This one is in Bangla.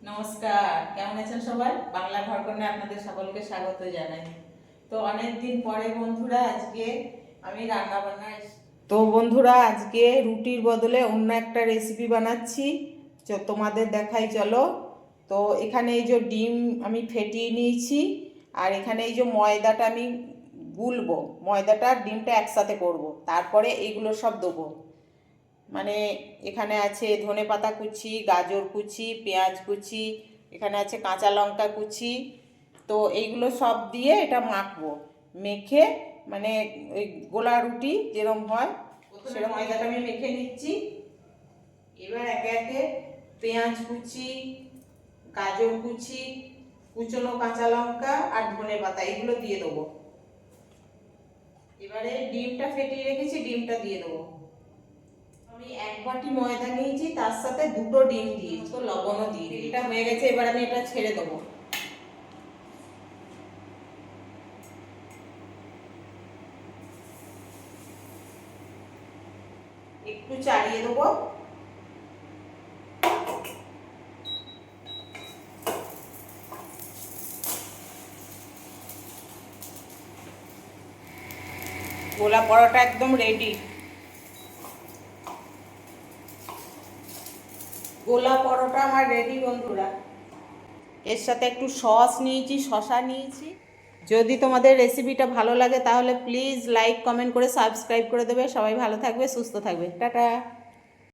নমস্কার, কেমন আছেন সবাই? বাংলা ঘরকন্যা আপনাদের সকলকে স্বাগত জানাই। তো অনেক দিন পরে বন্ধুরা আজকে আমি রান্না বান্না বন্ধুরা আজকে রুটির বদলে অন্য একটা রেসিপি বানাচ্ছি। তোমাদের দেখাই চলো। তো এখানে এই যে ডিম আমি ফেটিয়ে নিয়েছি, আর এখানে এই যে ময়দাটা আমি গুলবো, ময়দাটা আর ডিমটা একসাথে করব, তারপরে এইগুলো সব দেবো। মানে এখানে আছে ধনেপাতা কুচি, গাজর কুচি, পেঁয়াজ কুচি, এখানে আছে কাঁচা লঙ্কা কুচি। তো এইগুলো সব দিয়ে এটা মাখবো, মেখে মানে ওই গোলা রুটি যেরকম হয় সেরকম ময়দাটা আমি মেখে নিচ্ছি। এবার একে একে পেঁয়াজ কুচি, গাজর কুচি, কুচনো কাঁচা লঙ্কা আর ধনেপাতা এগুলো দিয়ে দেবো। এবারে ডিমটা ফেটিয়ে রেখেছি, ডিমটা দিয়ে দেবো। আমি এক বাটি ময়দা নিয়েছি, তার সাথে দুটো ডিম দিয়েছি, তো লবণও দিয়ে দিই। এটা হয়ে গেছে, এবার আমি এটা ছেড়ে দেবো। একটু চাড়িয়ে দেবো। গোলা পরোটা একদম রেডি। গোলা পরোটা আমার রেডি বন্ধুরা। এর সাথে একটু সস নিয়েছি, শসা নিয়েছি। যদি তোমাদের রেসিপিটা ভালো লাগে তাহলে প্লিজ লাইক কমেন্ট করে সাবস্ক্রাইব করে দেবে। সবাই ভালো থাকবে, সুস্থ থাকবে। টাটা।